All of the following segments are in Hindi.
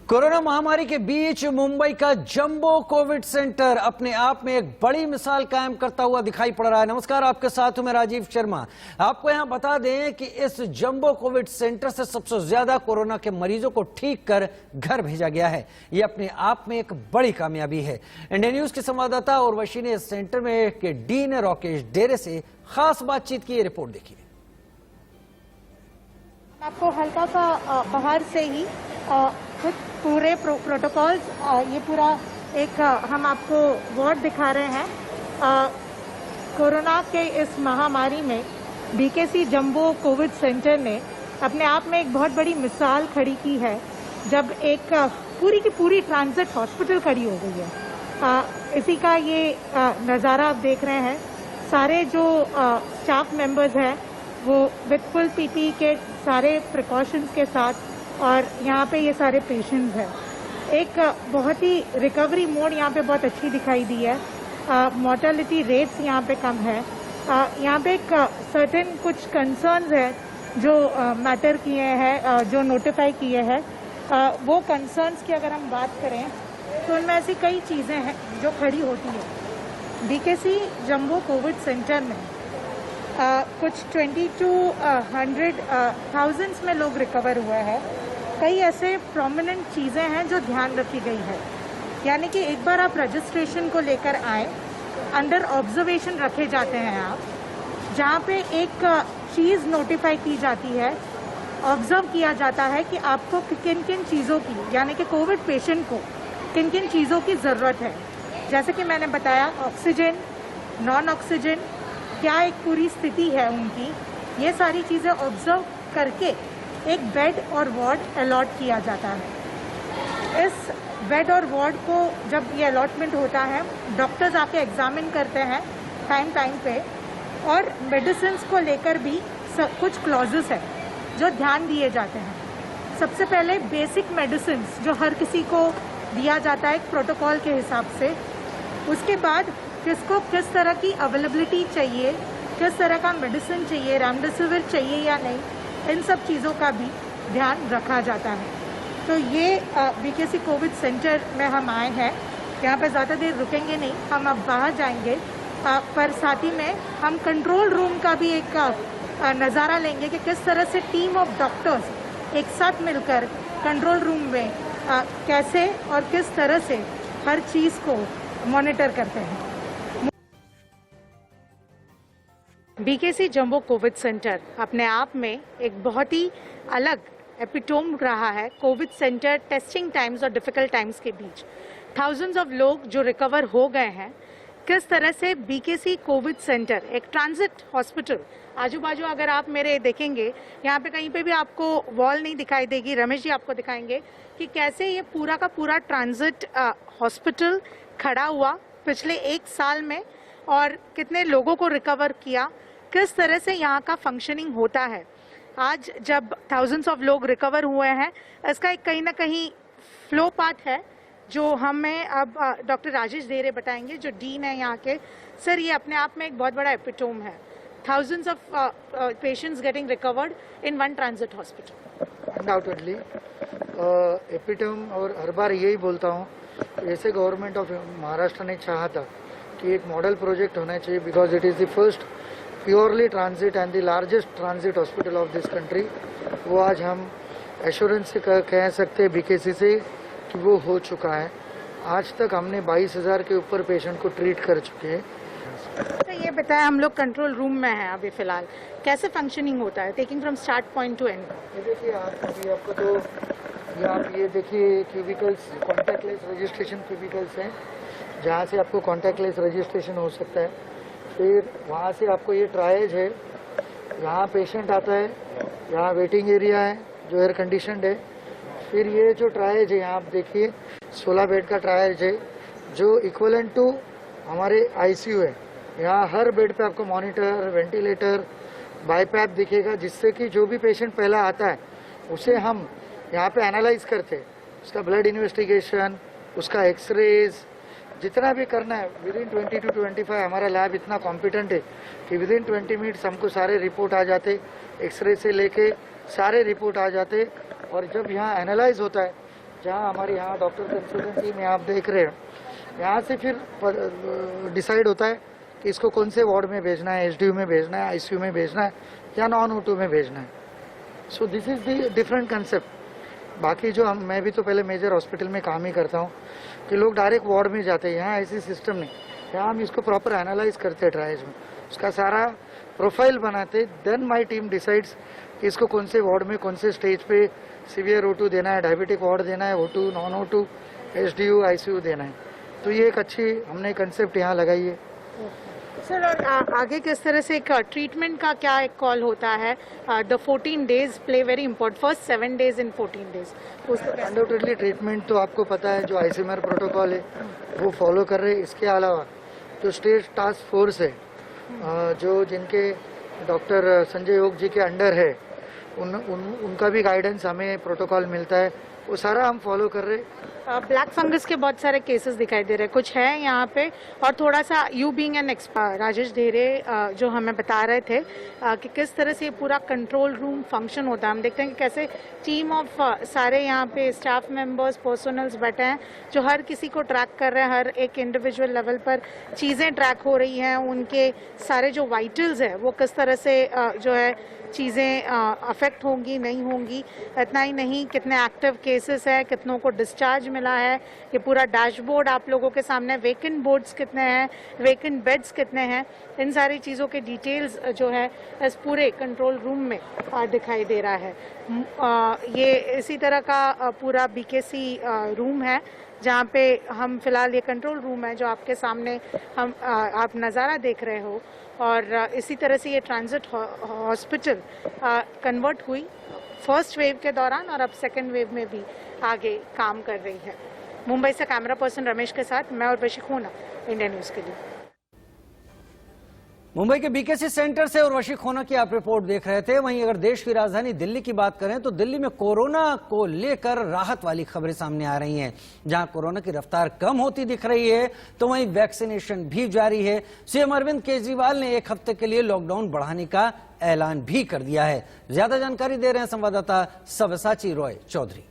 कोरोना महामारी के बीच मुंबई का जंबो कोविड सेंटर अपने आप में एक बड़ी मिसाल कायम करता हुआ दिखाई पड़ रहा है। नमस्कार, आपके साथ हूं मैं राजीव शर्मा। आपको यहां बता दें कि इस जंबो कोविड सेंटर से सबसे ज्यादा कोरोना के मरीजों को ठीक कर घर भेजा गया है। यह अपने आप में एक बड़ी कामयाबी है। इंडिया न्यूज के संवाददाता उर्वशी ने इस सेंटर में के डीन राकेश डेरे से खास बातचीत की रिपोर्ट देखी। आपको हल्का सा बाहर से ही कुछ पूरे प्रोटोकॉल्स ये पूरा एक हम आपको वार्ड दिखा रहे हैं। कोरोना के इस महामारी में बीकेसी जंबो कोविड सेंटर ने अपने आप में एक बहुत बड़ी मिसाल खड़ी की है, जब एक पूरी की पूरी ट्रांजिट हॉस्पिटल खड़ी हो गई है। इसी का ये नज़ारा आप देख रहे हैं। सारे जो स्टाफ मेंबर्स हैं वो विद फुल पीपी के सारे प्रिकॉशंस के साथ, और यहाँ पे ये सारे पेशेंट्स हैं। एक बहुत ही रिकवरी मोड यहाँ पे बहुत अच्छी दिखाई दी है। मॉर्टेलिटी रेट्स यहाँ पे कम है। यहाँ पे एक सर्टेन कुछ कंसर्न्स है जो मैटर किए हैं, जो नोटिफाई किए हैं। वो कंसर्न्स की अगर हम बात करें तो उनमें ऐसी कई चीज़ें हैं जो खड़ी होती है। बीकेसी जंबो कोविड सेंटर में कुछ 2200 में लोग रिकवर हुए हैं। कई ऐसे प्रोमिनेंट चीज़ें हैं जो ध्यान रखी गई है, यानी कि एक बार आप रजिस्ट्रेशन को लेकर आए, अंडर ऑब्जर्वेशन रखे जाते हैं आप, जहाँ पे एक चीज़ नोटिफाई की जाती है, ऑब्जर्व किया जाता है कि आपको किन किन चीज़ों की, यानी कि कोविड पेशेंट को किन किन चीज़ों की ज़रूरत है। जैसे कि मैंने बताया, ऑक्सीजन, नॉन ऑक्सीजन, क्या एक पूरी स्थिति है उनकी, ये सारी चीज़ें ऑब्जर्व करके एक बेड और वार्ड अलॉट किया जाता है। इस बेड और वार्ड को जब ये अलॉटमेंट होता है, डॉक्टर्स आके एग्जामिन करते हैं टाइम पे, और मेडिसिन्स को लेकर भी कुछ क्लॉजेस है जो ध्यान दिए जाते हैं। सबसे पहले बेसिक मेडिसिन्स जो हर किसी को दिया जाता है एक प्रोटोकॉल के हिसाब से। उसके बाद किसको किस तरह की अवेलेबिलिटी चाहिए, किस तरह का मेडिसिन चाहिए, रेमडेसिविर चाहिए या नहीं, इन सब चीज़ों का भी ध्यान रखा जाता है। तो ये बीकेसी कोविड सेंटर में हम आए हैं। यहाँ पे ज़्यादा देर रुकेंगे नहीं, हम अब बाहर जाएंगे, पर साथ ही में हम कंट्रोल रूम का भी एक नज़ारा लेंगे कि किस तरह से टीम ऑफ डॉक्टर्स एक साथ मिलकर कंट्रोल रूम में कैसे और किस तरह से हर चीज़ को मॉनिटर करते हैं। बीकेसी जंबो कोविड सेंटर अपने आप में एक बहुत ही अलग एपिटोम रहा है कोविड सेंटर टेस्टिंग टाइम्स और डिफिकल्ट टाइम्स के बीच। थाउजेंड्स ऑफ लोग जो रिकवर हो गए हैं, किस तरह से बीकेसी कोविड सेंटर एक ट्रांजिट हॉस्पिटल, आजू बाजू अगर आप मेरे देखेंगे, यहाँ पे कहीं पे भी आपको वॉल नहीं दिखाई देगी, रमेश जी आपको दिखाएंगे कि कैसे ये पूरा का पूरा ट्रांजिट हॉस्पिटल खड़ा हुआ पिछले 1 साल में, और कितने लोगों को रिकवर किया, किस तरह से यहाँ का फंक्शनिंग होता है। आज जब थाउजेंड्स ऑफ लोग रिकवर हुए हैं, इसका एक कहीं ना कहीं फ्लो पार्ट है जो हमें अब डॉक्टर राजेश डेरे बताएंगे, जो डीन है यहाँ के। सर, ये अपने आप में एक बहुत बड़ा एपिटोम है, thousands of patients getting recovered in one transit hospital. Undoubtedly epitome, और हर बार यही बोलता हूँ, ऐसे गवर्नमेंट ऑफ महाराष्ट्र ने चाहा था कि एक मॉडल प्रोजेक्ट होना चाहिए, because it is the first purely transit and the largest transit hospital of this country. वो आज हम एश्योरेंस से कह सकते हैं बीकेसी से कि वो हो चुका है। आज तक हमने 22,000 के ऊपर पेशेंट को ट्रीट कर चुके हैं। तो ये बताया, हम लोग कंट्रोल रूम में हैं अभी फिलहाल, कैसे फंक्शनिंग होता है taking from start point two and? ये देखिए आपको तो आप ये देखिए क्यूबिकल्स, कॉन्टैक्टलेस रजिस्ट्रेशन क्यूबिकल्स हैं, जहाँ से आपको कॉन्टैक्टलेस रजिस्ट्रेशन हो सकता है। फिर वहाँ से आपको ये ट्रायज है, यहाँ पेशेंट आता है, यहाँ वेटिंग एरिया है जो एयर कंडीशनड है। फिर ये जो ट्रायज है, यहाँ आप देखिए 16 बेड का ट्रायज है जो इक्वलेंट टू हमारे आईसीयू है। यहाँ हर बेड पे आपको मॉनिटर, वेंटिलेटर, बाईपैप दिखेगा, जिससे कि जो भी पेशेंट पहला आता है उसे हम यहाँ पे एनालाइज करते हैं, उसका ब्लड इन्वेस्टिगेशन, उसका एक्सरेज, जितना भी करना है विद इन 20 to 25। हमारा लैब इतना कॉम्पिटेंट है कि विद इन 20 मिनट्स हमको सारे रिपोर्ट आ जाते, एक्सरे से लेके सारे रिपोर्ट आ जाते। और जब यहाँ एनालाइज होता है जहाँ हमारे यहाँ डॉक्टर कंसल्टेंसी में आप देख रहे हो, यहाँ से फिर डिसाइड होता है कि इसको कौन से वार्ड में भेजना है, एचडीयू में भेजना है, आईसीयू में भेजना है या नॉन O2 में भेजना है। So this is the different concept. बाकी जो मैं भी तो पहले मेजर हॉस्पिटल में काम ही करता हूँ कि लोग डायरेक्ट वार्ड में जाते हैं, यहाँ ऐसी सिस्टम नहीं। यहाँ हम इसको प्रॉपर एनालाइज करते हैं ट्रायल्स में, उसका सारा प्रोफाइल बनाते, देन माय टीम डिसाइड्स कि इसको कौन से वार्ड में कौन से स्टेज पे सीवियर O2 देना है, डायबिटिक वार्ड देना है, O2 non O2, HDU ICU देना है। तो ये एक अच्छी हमने कंसेप्ट यहाँ लगाई है। सर, और आगे किस तरह से एक ट्रीटमेंट का क्या एक कॉल होता है? The 14 days play very important, first 7 days in 14 days. Undoubtedly treatment तो आपको पता है, जो आईसीएमआर प्रोटोकॉल है वो फॉलो कर रहे हैं। इसके अलावा जो स्टेट टास्क फोर्स है, जो जिनके डॉक्टर संजय योग जी के अंडर है, उनका भी गाइडेंस हमें प्रोटोकॉल मिलता है, वो सारा हम फॉलो कर रहे हैं। ब्लैक फंगस के बहुत सारे केसेस दिखाई दे रहे हैं, कुछ है यहाँ पे? और थोड़ा सा you being an expert, Rajesh धेरे जो हमें बता रहे थे कि किस तरह से पूरा कंट्रोल रूम फंक्शन होता है। हम देखते हैं कि कैसे टीम ऑफ सारे यहाँ पे स्टाफ मेंबर्स, पर्सनल्स बैठे हैं जो हर किसी को ट्रैक कर रहे हैं, हर एक इंडिविजुअल लेवल पर चीज़ें ट्रैक हो रही हैं, उनके सारे जो वाइटल्स है वो किस तरह से जो है चीज़ें अफेक्ट होंगी नहीं होंगी। इतना ही नहीं, कितने एक्टिव केसेस है, कितनों को डिस्चार्ज मिला है, ये पूरा डैशबोर्ड आप लोगों के सामने, वेकेंट बोर्ड्स कितने हैं, वेकेंट बेड्स कितने हैं, इन सारी चीज़ों के डिटेल्स जो है इस पूरे कंट्रोल रूम में दिखाई दे रहा है। ये इसी तरह का पूरा BKC रूम है जहाँ पे हम फिलहाल, ये कंट्रोल रूम है जो आपके सामने हम आप नज़ारा देख रहे हो। और इसी तरह से ये ट्रांजिट हॉस्पिटल कन्वर्ट हुई फर्स्ट वेव के दौरान और अब सेकेंड वेव में भी आगे काम कर रही है। मुंबई से कैमरा पर्सन रमेश के साथ मैं उर्वशी खोना, इंडिया न्यूज़ के लिए। मुंबई के BKC सेंटर से उर्वशी खोना की आप रिपोर्ट देख रहे थे। वहीं अगर देश की राजधानी दिल्ली की बात करें तो दिल्ली में कोरोना को लेकर राहत वाली खबरें सामने आ रही हैं। जहां कोरोना की रफ्तार कम होती दिख रही है तो वहीं वैक्सीनेशन भी जारी है। सीएम अरविंद केजरीवाल ने 1 हफ्ते के लिए लॉकडाउन बढ़ाने का ऐलान भी कर दिया है। ज्यादा जानकारी दे रहे हैं संवाददाता सव्यसाची रॉय चौधरी।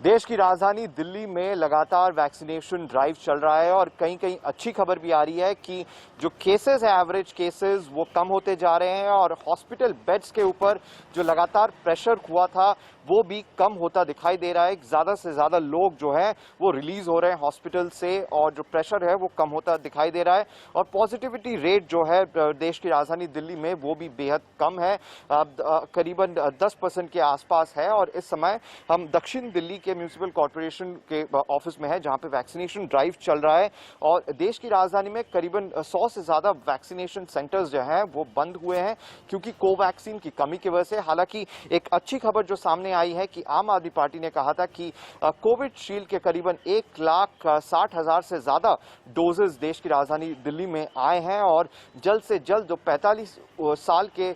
देश की राजधानी दिल्ली में लगातार वैक्सीनेशन ड्राइव चल रहा है और कहीं कहीं अच्छी खबर भी आ रही है कि जो केसेस है, एवरेज केसेस, वो कम होते जा रहे हैं और हॉस्पिटल बेड्स के ऊपर जो लगातार प्रेशर हुआ था वो भी कम होता दिखाई दे रहा है। ज़्यादा से ज़्यादा लोग जो हैं वो रिलीज़ हो रहे हैं हॉस्पिटल से और जो प्रेशर है वो कम होता दिखाई दे रहा है। और पॉजिटिविटी रेट जो है देश की राजधानी दिल्ली में वो भी बेहद कम है, करीबन 10% के आसपास है। और इस समय हम दक्षिण दिल्ली के म्यूनिसिपल कॉर्पोरेशन के ऑफिस में है जहाँ पे वैक्सीनेशन ड्राइव चल रहा है। और देश की राजधानी में करीबन 100 से ज़्यादा वैक्सीनेशन सेंटर्स जो हैं वो बंद हुए हैं क्योंकि कोवैक्सीन की कमी की वजह से। हालांकि एक अच्छी खबर जो सामने आई है कि आम आदमी पार्टी ने कहा था कि कोविशील्ड के करीबन 1,60,000 से ज्यादा डोजेस देश की राजधानी दिल्ली में आए हैं और जल्द से जल्द जो 45 साल के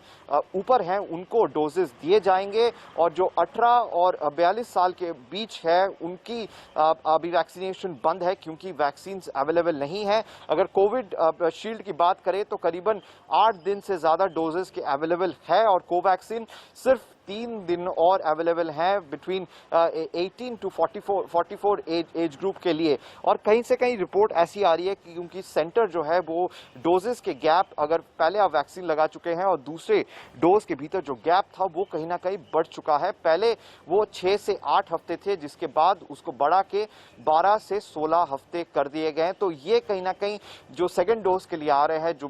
ऊपर हैं उनको डोजेस दिए जाएंगे और जो 18 और 42 साल के बीच है उनकी अभी वैक्सीनेशन बंद है क्योंकि वैक्सीन अवेलेबल नहीं है। अगर कोविड शील्ड की बात करें तो करीबन 8 दिन से ज्यादा डोजेस के अवेलेबल है और कोवैक्सीन सिर्फ 3 दिन और अवेलेबल हैं बिटवीन 18 टू 44 एज ग्रुप के लिए। और कहीं से कहीं रिपोर्ट ऐसी आ रही है कि क्योंकि सेंटर जो है वो डोजेस के गैप, अगर पहले आप वैक्सीन लगा चुके हैं और दूसरे डोज के भीतर जो गैप था वो कहीं ना कहीं बढ़ चुका है। पहले वो 6 से 8 हफ्ते थे जिसके बाद उसको बढ़ा के 12 से 16 हफ्ते कर दिए गए। तो ये कहीं ना कहीं जो सेकेंड डोज के लिए आ रहे हैं जो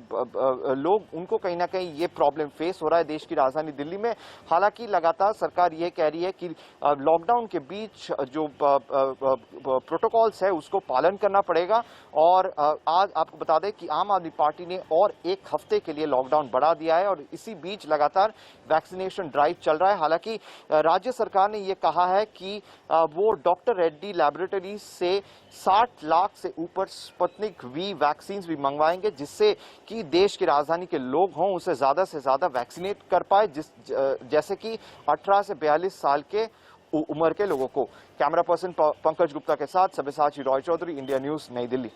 लोग, उनको कहीं ना कहीं ये प्रॉब्लम फेस हो रहा है देश की राजधानी दिल्ली में। हालांकि लगातार सरकार ये कह रही है कि लॉकडाउन के बीच जो प्रोटोकॉल्स है उसको पालन करना पड़ेगा। और आज आपको बता दें कि आम आदमी पार्टी ने और 1 हफ्ते के लिए लॉकडाउन बढ़ा दिया है और इसी बीच लगातार वैक्सीनेशन ड्राइव चल रहा है। हालांकि राज्य सरकार ने ये कहा है कि वो डॉक्टर रेड्डी लैबोरेटरी से 60 लाख से ऊपर स्पुतनिक V वैक्सीन भी मंगवाएंगे जिससे कि देश की राजधानी के लोग हों उसे ज्यादा से ज्यादा वैक्सीनेट कर पाए, जैसे कि 18 से 42 साल के उम्र के लोगों को। कैमरा पर्सन पंकज गुप्ता के साथ सब्यसाची रॉय चौधरी, इंडिया न्यूज, नई दिल्ली।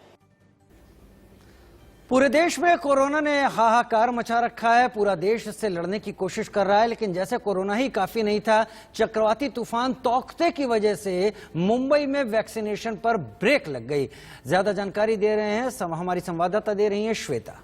पूरे देश में कोरोना ने हाहाकार मचा रखा है। पूरा देश इससे लड़ने की कोशिश कर रहा है, लेकिन जैसे कोरोना ही काफी नहीं था, चक्रवाती तूफान तौकते की वजह से मुंबई में वैक्सीनेशन पर ब्रेक लग गई। ज्यादा जानकारी दे रहे हैं हमारी संवाददाता दे रही है श्वेता।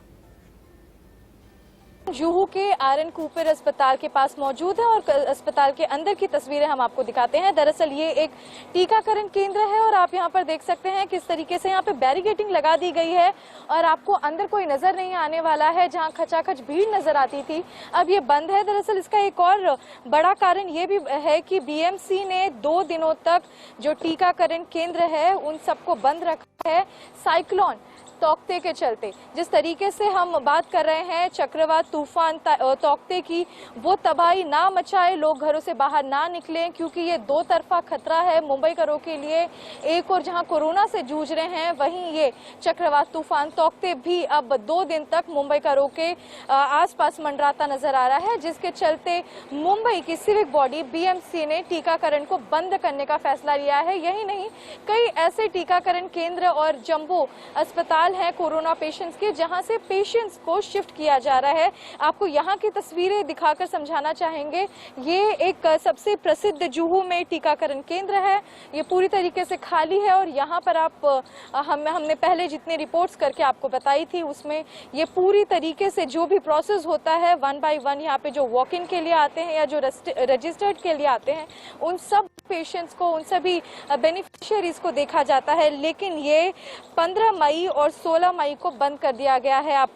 जुहू के आर.एन. कूपर अस्पताल के पास मौजूद है और अस्पताल के अंदर की तस्वीरें हम आपको दिखाते हैं। दरअसल ये एक टीकाकरण केंद्र है और आप यहाँ पर देख सकते हैं किस तरीके से यहाँ पे बैरिकेडिंग लगा दी गई है और आपको अंदर कोई नजर नहीं आने वाला है। जहाँ खचाखच भीड़ नजर आती थी, अब ये बंद है। दरअसल इसका एक और बड़ा कारण ये भी है कि बीएमसी ने 2 दिनों तक जो टीकाकरण केंद्र है उन सबको बंद रखा है साइक्लोन तौकते के चलते। जिस तरीके से हम बात कर रहे हैं चक्रवात तूफान तौकते की, वो तबाही ना मचाए, लोग घरों से बाहर ना निकलें, क्योंकि ये 2 तरफा खतरा है मुंबई करों के लिए। एक और जहां कोरोना से जूझ रहे हैं, वहीं ये चक्रवात तूफान तौकते भी अब 2 दिन तक मुंबई करों के आसपास मंडराता नजर आ रहा है, जिसके चलते मुंबई की सिविक बॉडी बीएमसी ने टीकाकरण को बंद करने का फैसला लिया है। यही नहीं, कई ऐसे टीकाकरण केंद्र और जंबो अस्पताल है कोरोना पेशेंट्स के, जहां से पेशेंट्स को शिफ्ट किया जा रहा है। आपको यहां की तस्वीरें दिखाकर समझाना चाहेंगे। ये एक सबसे प्रसिद्ध जुहू में टीकाकरण केंद्र है, ये पूरी तरीके से खाली है और यहां पर आप हमने पहले जितनी रिपोर्ट्स करके आपको बताई थी उसमें ये पूरी तरीके से जो भी प्रोसेस होता है 1 बाय 1 यहाँ पे जो वॉक इन के लिए आते हैं या जो रजिस्टर्ड के लिए आते हैं, उन सब पेशेंट्स को, उन सभी बेनिफिशियरीज को देखा जाता है। लेकिन ये 15 मई और 16 मई को बंद कर दिया गया है। आप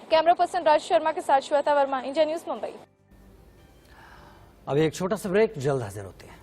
कैमरा पर्सन राज शर्मा के साथ श्वेता वर्मा, इंडिया न्यूज मुंबई। अब एक छोटा सा ब्रेक, जल्द हाजिर होते हैं।